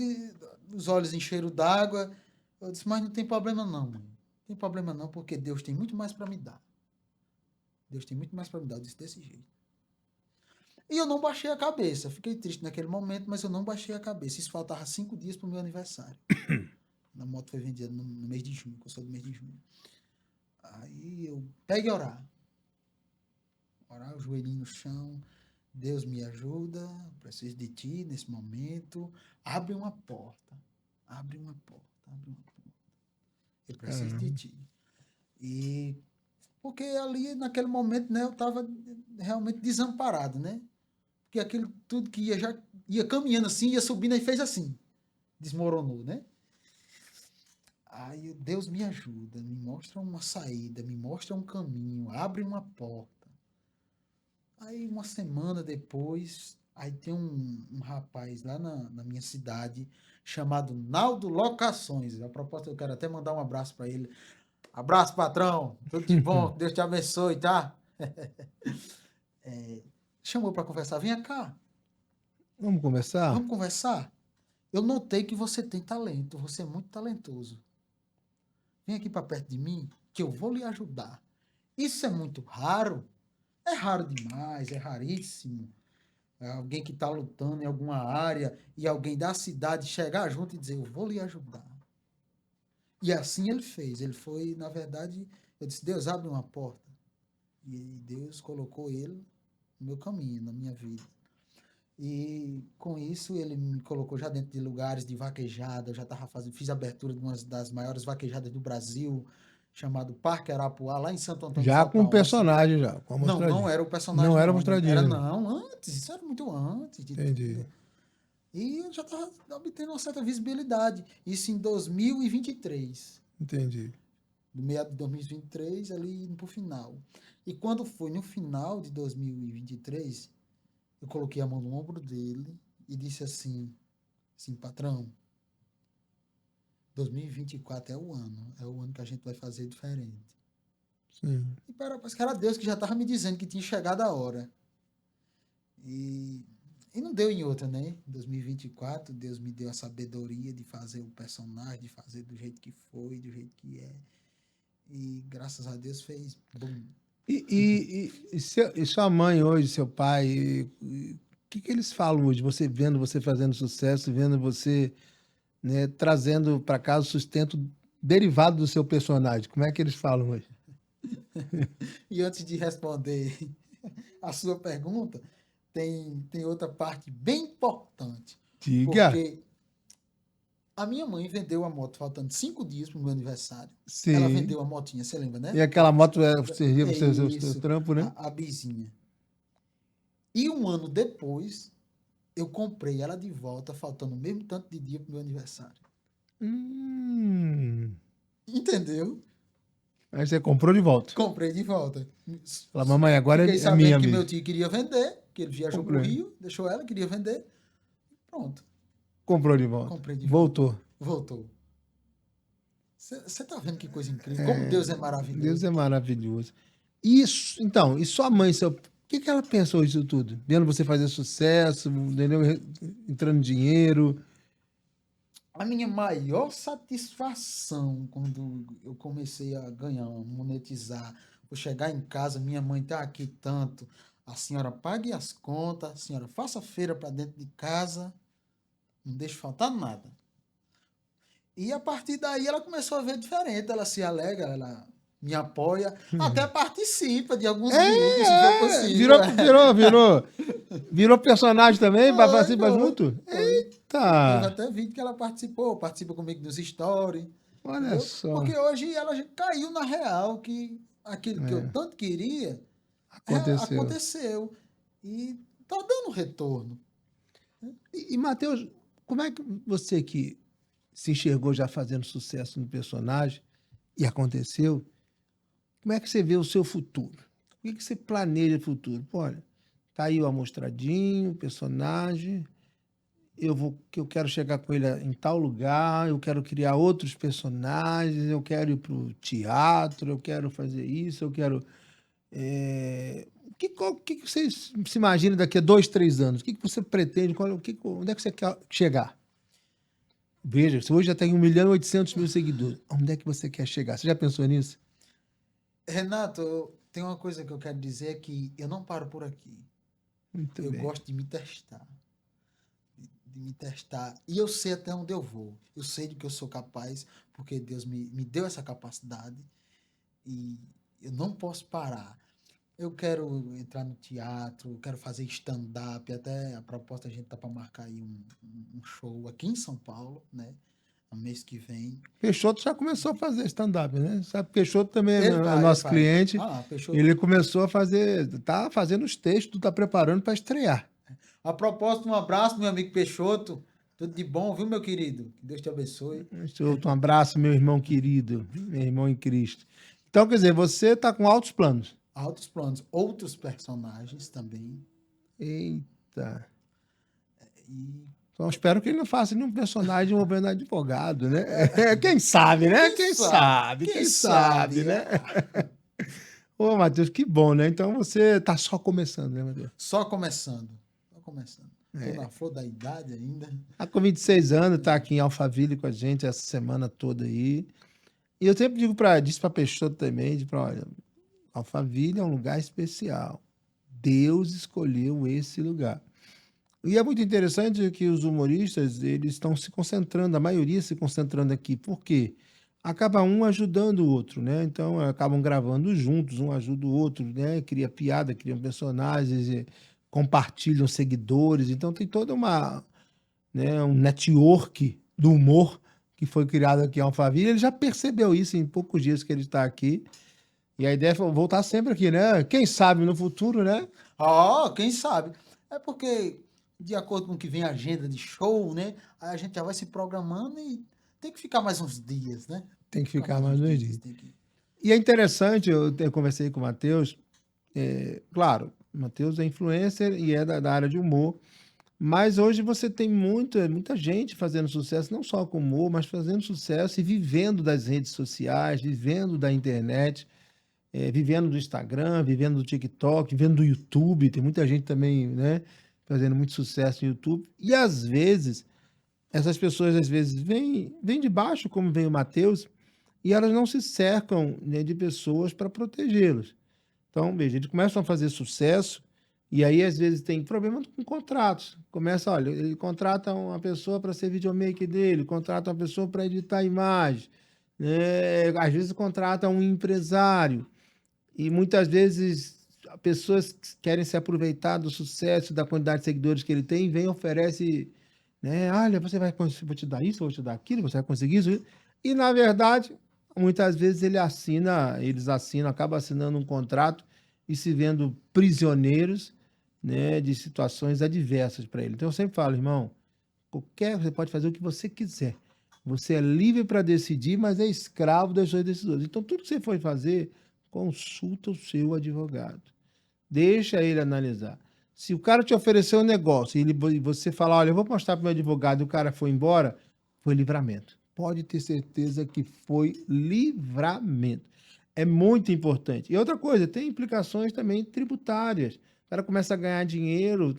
os olhos encheram d'água. Eu disse, mas não tem problema não, mãe. Não tem problema não, porque Deus tem muito mais para me dar. Deus tem muito mais para me dar. Eu disse desse jeito. E eu não baixei a cabeça. Fiquei triste naquele momento, mas eu não baixei a cabeça. Isso faltava 5 dias para o meu aniversário. A moto foi vendida no mês de junho, que eu sou do mês de junho. Aí eu peguei a orar. Orar, o joelhinho no chão. Deus me ajuda, preciso de ti nesse momento. Abre uma porta. Abre uma porta. Abre uma porta. Eu preciso de ti. E porque ali, naquele momento, né, eu estava realmente desamparado, né? Porque aquilo tudo que ia já ia caminhando assim, ia subindo e fez assim. Desmoronou, né? Aí Deus me ajuda, me mostra uma saída, me mostra um caminho, abre uma porta. Aí uma semana depois, aí tem um rapaz lá na minha cidade chamado Naldo Locações. A propósito, eu quero até mandar um abraço para ele. Abraço, patrão. Tudo de bom. Que Deus te abençoe, tá? Chamou para conversar. Vem cá. Vamos conversar? Vamos conversar? Eu notei que você tem talento. Você é muito talentoso. Vem aqui para perto de mim que eu vou lhe ajudar. Isso é muito raro. É raro demais, é raríssimo. É alguém que está lutando em alguma área e alguém da cidade chegar junto e dizer, eu vou lhe ajudar. E assim ele fez. Ele foi, na verdade, eu disse, Deus, abre uma porta. E Deus colocou ele no meu caminho, na minha vida. E com isso ele me colocou já dentro de lugares de vaquejada. Eu já estava fazendo, fiz a abertura de uma das maiores vaquejadas do Brasil, chamado Parque Arapuá, lá em Santo Antônio do Já Salto com o Palmas. personagem, já, com a Não, não mostradinha. era o personagem, Não era não. Era mostradinha. não, antes. Isso era muito antes de Entendi. tudo. E eu já estava obtendo uma certa visibilidade. Isso em 2023. Entendi. Do meio de 2023, ali indo pro final. E quando foi no final de 2023, eu coloquei a mão no ombro dele e disse assim, patrão, 2024 é o ano que a gente vai fazer diferente. Sim. E parece que era Deus que já estava me dizendo que tinha chegado a hora. E não deu em outra, né? Em 2024, Deus me deu a sabedoria de fazer o personagem, de fazer do jeito que foi, do jeito que é. E graças a Deus fez. Bum. E sua mãe hoje, seu pai, o que eles falam hoje? Você vendo você fazendo sucesso, vendo você, né, trazendo para casa o sustento derivado do seu personagem. Como é que eles falam hoje? E antes de responder a sua pergunta, tem outra parte bem importante. Diga. Porque a minha mãe vendeu a moto faltando 5 dias para o meu aniversário. Sim. Ela vendeu a motinha, você lembra, né? E aquela moto servia para o seu Isso, trampo, né? a bizinha. E um ano depois, eu comprei ela de volta, faltando o mesmo tanto de dia para o meu aniversário. Entendeu? Aí você comprou de volta. Comprei de volta. Fala, mamãe, agora Fiquei é sabendo minha que mesmo. meu tio queria vender, que ele viajou Comprei. pro Rio, deixou ela, queria vender. Pronto. Comprou de volta. Comprei de Voltou. Voltou. Você tá vendo que coisa incrível? Como Deus é maravilhoso. Deus é maravilhoso. Isso, então, e sua mãe, o que ela pensa hoje disso tudo? Vendo você fazer sucesso, entendeu? Entrando dinheiro. A minha maior satisfação quando eu comecei a ganhar, monetizar, vou chegar em casa, minha mãe tá aqui tanto, a senhora pague as contas, a senhora faça feira para dentro de casa, não deixe faltar nada. E a partir daí ela começou a ver diferente, ela se alegra, ela me apoia, até participa de alguns vídeos, se for possível. Virou personagem também, participa Foi. junto? Teve Eita! até vídeo que ela participa comigo nos stories. Olha Entendeu? só. Porque hoje ela já caiu na real que aquilo que eu tanto queria Aconteceu. aconteceu. E tá dando retorno. E Matheus, como é que você que se enxergou já fazendo sucesso no personagem e aconteceu, como é que você vê o seu futuro? O que você planeja o futuro? Pô, olha, tá aí o amostradinho, o personagem, eu quero chegar com ele em tal lugar, eu quero criar outros personagens, eu quero ir para o teatro, eu quero fazer isso, eu quero. O que você se imagina daqui a 2, 3 anos? O que você pretende? Onde é que você quer chegar? Veja, você hoje já tem 1.800.000 seguidores. Onde é que você quer chegar? Você já pensou nisso? Renato, tem uma coisa que eu quero dizer é que eu não paro por aqui. Muito Eu bem. gosto de me testar. De me testar. E eu sei até onde eu vou. Eu sei do que eu sou capaz, porque Deus me deu essa capacidade. E eu não posso parar. Eu quero entrar no teatro, eu quero fazer stand-up. Até a proposta a gente tá para marcar aí um show aqui em São Paulo, né? No mês que vem. Peixoto já começou a fazer stand-up, né? Sabe, Peixoto também Ele é faz, ele nosso faz. cliente. Ah, fechou. Ele começou a fazer, tá fazendo os textos, tá preparando para estrear. A propósito, um abraço, meu amigo Peixoto. Tudo de bom, viu, meu querido? Que Deus te abençoe. Peixoto, um abraço, meu irmão querido, meu irmão em Cristo. Então, quer dizer, você está com altos planos. Altos planos, outros personagens também. Eita. E Então, espero que ele não faça nenhum personagem envolvendo advogado, né? Quem sabe, né? Quem sabe, Quem sabe, né? Ô, Matheus, que bom, né? Então você tá só começando, né, Matheus? Só começando. Só começando. Tô na flor da idade ainda. Tá com 26 anos, tá aqui em Alphaville com a gente essa semana toda aí. E eu sempre disse para Peixoto também, olha, Alphaville é um lugar especial. Deus escolheu esse lugar. E é muito interessante que os humoristas, eles estão se concentrando, a maioria se concentrando aqui. Por quê? Acaba um ajudando o outro, né? Então, acabam gravando juntos, um ajuda o outro, né? Cria piada, criam personagens, compartilham seguidores. Então, tem toda um network do humor que foi criado aqui em Alphaville. Ele já percebeu isso em poucos dias que ele está aqui. E a ideia é voltar sempre aqui, né? Quem sabe no futuro, né? Quem sabe? É porque, de acordo com o que vem a agenda de show, né? Aí a gente já vai se programando e tem que ficar mais uns dias, né? Tem que ficar mais uns dias. Tem que... E é interessante, eu conversei com o Matheus, claro, o Matheus é influencer e é da área de humor, mas hoje você tem muita gente fazendo sucesso, não só com humor, mas fazendo sucesso e vivendo das redes sociais, vivendo da internet, vivendo do Instagram, vivendo do TikTok, vivendo do YouTube. Tem muita gente também, né, fazendo muito sucesso no YouTube. E às vezes, essas pessoas vêm de baixo, como vem o Matheus, e elas não se cercam, né, de pessoas para protegê-los. Então, veja, eles começam a fazer sucesso e aí às vezes tem problema com contratos. Começa, olha, ele contrata uma pessoa para ser videomaker dele, contrata uma pessoa para editar a imagem, né? Às vezes contrata um empresário e muitas vezes pessoas que querem se aproveitar do sucesso, da quantidade de seguidores que ele tem, vem e oferece, né? Olha, vou te dar isso, vou te dar aquilo, você vai conseguir isso. E na verdade, muitas vezes eles assinam, acabam assinando um contrato e se vendo prisioneiros, né, de situações adversas para ele. Então eu sempre falo, irmão, você pode fazer o que você quiser. Você é livre para decidir, mas é escravo das suas decisões. Então tudo que você for fazer, consulta o seu advogado. Deixa ele analisar. Se o cara te ofereceu um negócio e você falar, olha, eu vou mostrar para o meu advogado e o cara foi embora, foi livramento. Pode ter certeza que foi livramento. É muito importante. E outra coisa, tem implicações também tributárias. O cara começa a ganhar dinheiro,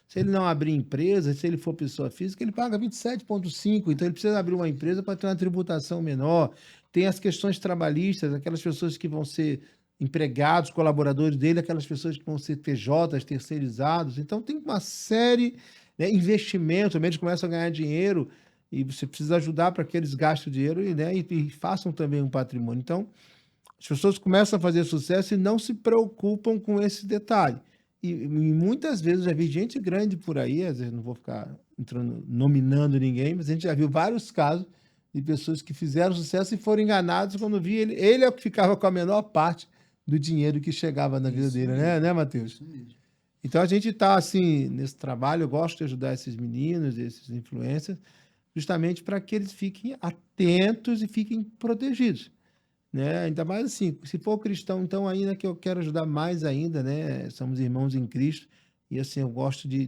se ele não abrir empresa, se ele for pessoa física, ele paga 27,5%. Então ele precisa abrir uma empresa para ter uma tributação menor. Tem as questões trabalhistas, aquelas pessoas que vão ser empregados, colaboradores dele, aquelas pessoas que vão ser PJs, terceirizados. Então tem uma série, né, investimentos, eles começam a ganhar dinheiro e você precisa ajudar para que eles gastem o dinheiro e façam também um patrimônio. Então, as pessoas começam a fazer sucesso e não se preocupam com esse detalhe. E muitas vezes eu já vi gente grande por aí, às vezes não vou ficar nominando ninguém, mas a gente já viu vários casos de pessoas que fizeram sucesso e foram enganados quando vi ele é o que ficava com a menor parte do dinheiro que chegava na vida dele, né, Matheus? Isso mesmo. Então a gente está assim nesse trabalho, eu gosto de ajudar esses meninos, esses influencers, justamente para que eles fiquem atentos e fiquem protegidos, né? Ainda mais assim, se for cristão, então ainda que eu quero ajudar mais ainda, né? Somos irmãos em Cristo e assim eu gosto de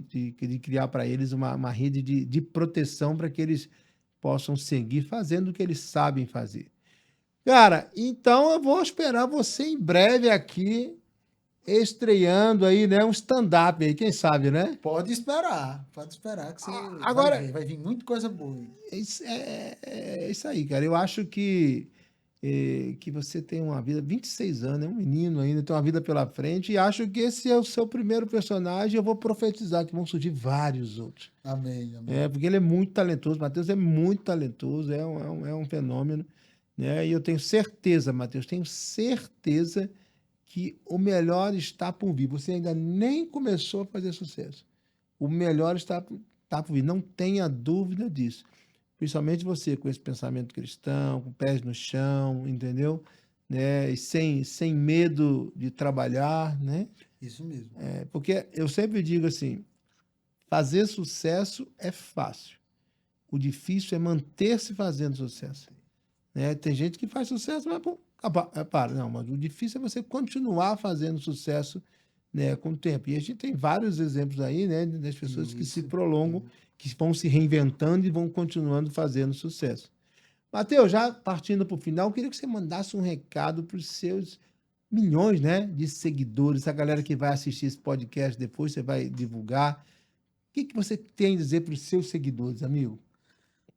criar para eles uma rede de proteção para que eles possam seguir fazendo o que eles sabem fazer. Cara, então eu vou esperar você em breve aqui, estreando aí, né? Um stand-up aí, quem sabe, né? Pode esperar que você vai Agora, ver, vai vir muita coisa boa. é isso aí, cara. Eu acho que você tem uma vida, 26 anos, é um menino ainda, tem uma vida pela frente, e acho que esse é o seu primeiro personagem. Eu vou profetizar que vão surgir vários outros. Amém, amém. É, porque ele é muito talentoso, Matheus é muito talentoso, é um fenômeno, né? E eu tenho certeza, Matheus, tenho certeza que o melhor está por vir. Você ainda nem começou a fazer sucesso. O melhor está por vir, não tenha dúvida disso. Principalmente você com esse pensamento cristão, com pés no chão, entendeu? Né? E sem medo de trabalhar, né? Isso mesmo. É, porque eu sempre digo assim, fazer sucesso é fácil. O difícil é manter-se fazendo sucesso, né? Tem gente que faz sucesso, mas pô, para. Não, mas o difícil é você continuar fazendo sucesso, né, com o tempo. E a gente tem vários exemplos aí, né, das pessoas que se Isso. prolongam, que vão se reinventando e vão continuando fazendo sucesso. Matheus, já partindo para o final, eu queria que você mandasse um recado para os seus milhões, né, de seguidores, a galera que vai assistir esse podcast depois, você vai divulgar. O que que você tem a dizer para os seus seguidores, amigo?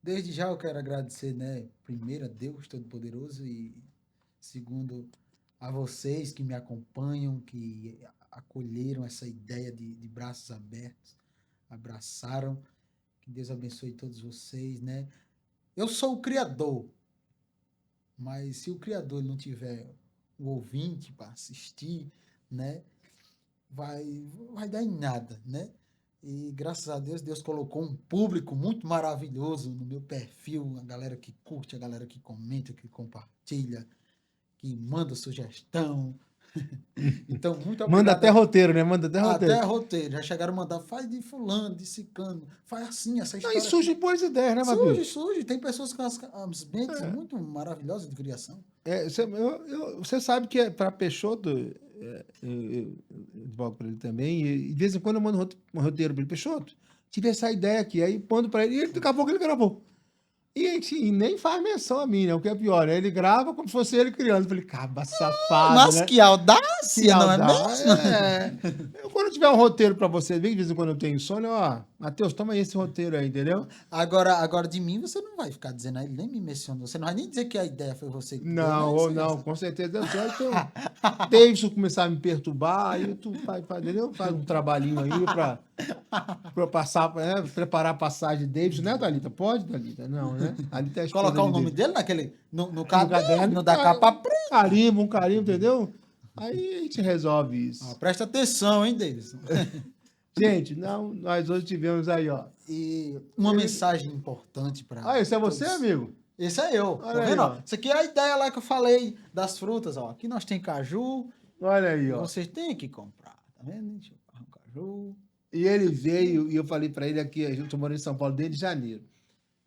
Desde já eu quero agradecer, né? Primeiro a Deus Todo-Poderoso e segundo a vocês que me acompanham, que acolheram essa ideia de braços abertos, abraçaram. Que Deus abençoe todos vocês, né? Eu sou o criador, mas se o criador não tiver o ouvinte para assistir, né? Vai dar em nada, né? E graças a Deus, Deus colocou um público muito maravilhoso no meu perfil, a galera que curte, a galera que comenta, que compartilha, que manda sugestão. Então, muito Manda obrigado até roteiro, né? Manda até até roteiro. roteiro. Já chegaram a mandar, faz de fulano, de cicano, faz assim, essa Aí história. surgem boas ideias, né, Matheus? Surge. Tem pessoas com as mentes muito maravilhosas de criação. Você sabe que para Peixoto, eu advogo para ele também, e de vez em quando eu mando um roteiro para ele, Peixoto, tive essa ideia aqui, aí mando para ele, e daqui a pouco ele gravou. E assim, nem faz menção a mim, né? O que é pior, né? Ele grava como se fosse ele criando. Eu falei, caba safado, Mas né? que audácia, não é mesmo? Quando tiver um roteiro para você, de vez em quando eu tenho insônia, ó, Matheus, toma aí esse roteiro aí, entendeu? Agora de mim você não vai ficar dizendo, ele nem me mencionou. Você não vai nem dizer que a ideia foi você que deu, né? Não, Isso ou aí já não, sabe. com certeza deu certo. Então, Davidson começar a me perturbar, aí tu entendeu? Faz um trabalhinho aí para passar, preparar a passagem de Davidson, né, Thalita? Pode, Thalita? Não, né? Thalita é a esposa Colocar o de nome Davidson. dele no No caderno da capa preta. um carimbo, entendeu? Aí a gente resolve isso. Presta atenção, hein, Davidson? Gente, não, nós hoje tivemos aí, ó. E uma mensagem importante para Ah, esse é você, amigo? Esse é eu. Olha Tá aí, vendo? ó. Isso aqui é a ideia lá que eu falei das frutas, ó. Aqui nós tem caju, Olha aí, e ó. vocês têm que comprar, tá vendo? Deixa eu um caju. E ele veio, e eu falei para ele aqui, eu tô morando em São Paulo desde janeiro.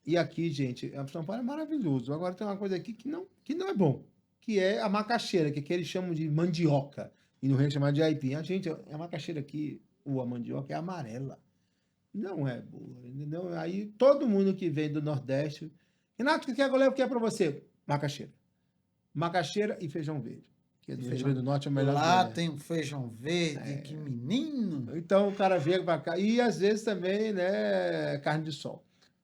E aqui, gente, São Paulo é maravilhoso. Agora tem uma coisa aqui que não é bom, que é a macaxeira, que aqui eles chamam de mandioca. E no Rio chamam de aipim. A gente, a macaxeira aqui, ou a mandioca, é amarela. Não é boa, entendeu? Aí todo mundo que vem do Nordeste. Renato, o que é que eu levo? O que é para você? Macaxeira. Macaxeira e feijão verde. Que do Rio Grande do Norte é o melhor que Lá é. tem um feijão verde, que menino. Então o cara vem para cá. E às vezes também, né, carne de sol.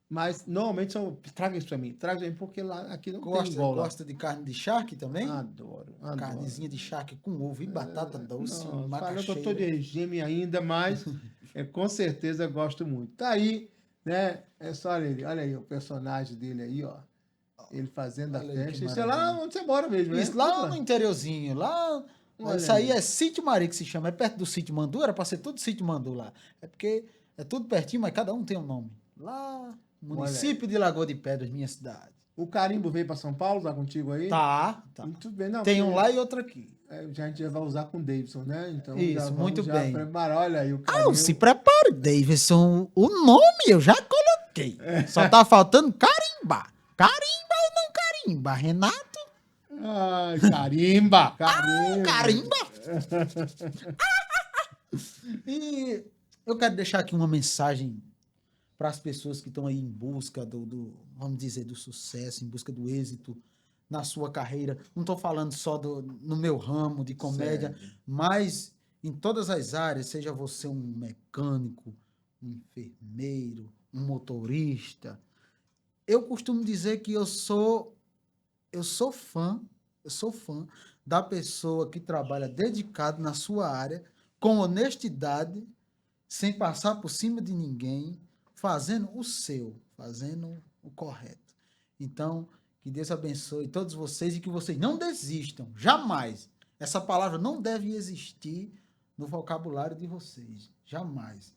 Mas normalmente traga isso para mim. Traga isso pra mim, porque lá aqui não tem igual lá. Gosta de carne de charque também? Adoro. Carnezinha de charque com ovo e batata doce, Não, falando que eu macaxeira. tô de regime ainda, mas com certeza eu gosto muito. Tá aí, né? É só olha aí o personagem dele aí, ó. Ele fazendo a Olha aí que festa. Isso é lá maravilha. onde você mora mesmo, né? Isso, lá no interiorzinho, lá. Olha Isso aí aí. é Sítio Mari que se chama, é perto do Sítio Mandu, era para ser tudo Sítio Mandu lá. É porque é tudo pertinho, mas cada um tem um nome. Lá, município de Lagoa de Pedras, minha cidade. O carimbo veio para São Paulo, tá contigo aí? Tá. Muito bem, não. Tem um porque- lá e outro aqui. Já a gente já vai usar com o Davidson, né? Então Isso, já vamos muito já bem. preparar. Olha aí o Ah, carinho. se prepare, Davidson. O nome eu já coloquei. Só tá faltando carimbar. Carimba ou não carimba, Renato? Ai, carimba! Carimba! Carimba! E eu quero deixar aqui uma mensagem para as pessoas que estão aí em busca vamos dizer, do sucesso, em busca do êxito na sua carreira. Não estou falando só no meu ramo de comédia, Sério. mas em todas as áreas, seja você um mecânico, um enfermeiro, um motorista. Eu costumo dizer que eu sou fã da pessoa que trabalha dedicado na sua área, com honestidade, sem passar por cima de ninguém, fazendo o seu, fazendo o correto. Então, que Deus abençoe todos vocês e que vocês não desistam, jamais. Essa palavra não deve existir no vocabulário de vocês, jamais.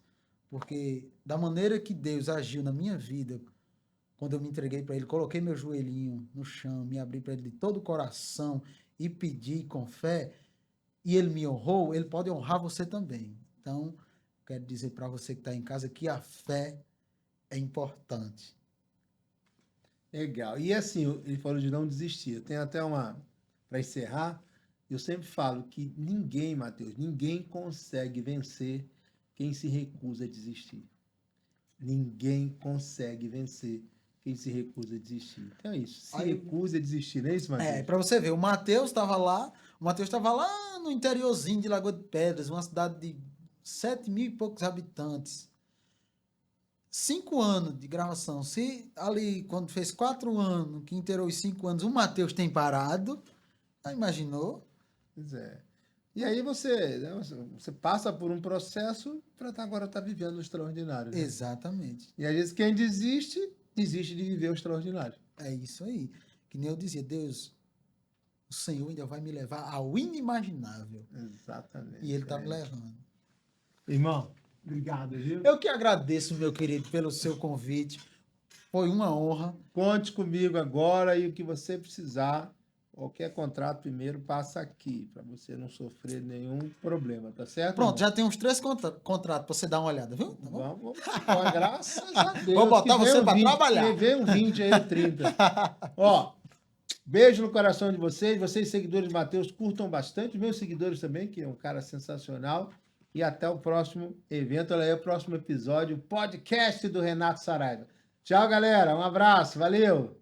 Porque da maneira que Deus agiu na minha vida, quando eu me entreguei para Ele, coloquei meu joelhinho no chão, me abri para Ele de todo o coração e pedi com fé, e Ele me honrou, Ele pode honrar você também. Então, quero dizer para você que está em casa que a fé é importante. Legal. E assim, ele falou de não desistir. Eu tenho até uma. Para encerrar, eu sempre falo que ninguém, Matheus, ninguém consegue vencer quem se recusa a desistir. Ninguém consegue vencer quem se recusa a desistir. Então é isso. Se recusa a desistir, não é isso, Matheus? Para você ver, o Matheus estava lá no interiorzinho de Lagoa de Pedras, uma cidade de 7 mil e poucos habitantes. 5 anos de gravação. Se ali, quando fez 4 anos, que inteirou os 5 anos, o Matheus tem parado, já imaginou? Pois é. E aí você passa por um processo para agora estar vivendo o extraordinário. Né? Exatamente. E às vezes quem desiste de viver o extraordinário. É isso aí. Que nem eu dizia, Deus, o Senhor ainda vai me levar ao inimaginável. Exatamente. E Ele está me levando. Irmão, obrigado, viu? Eu que agradeço, meu querido, pelo seu convite. Foi uma honra. Conte comigo agora e o que você precisar. Qualquer contrato primeiro passa aqui, para você não sofrer nenhum problema, tá certo? Pronto, irmão? já tem uns 3 contratos para você dar uma olhada, viu? Tá bom? Vamos, ó, graças a Deus. Vou botar que você venha para 20, trabalhar. Que venha um 20 aí, 30. Ó, beijo no coração de vocês. Vocês, seguidores de Matheus, curtam bastante. Meus seguidores também, que é um cara sensacional. E até o próximo evento. Olha aí, o próximo episódio, podcast do Renato Saraiva. Tchau, galera. Um abraço. Valeu.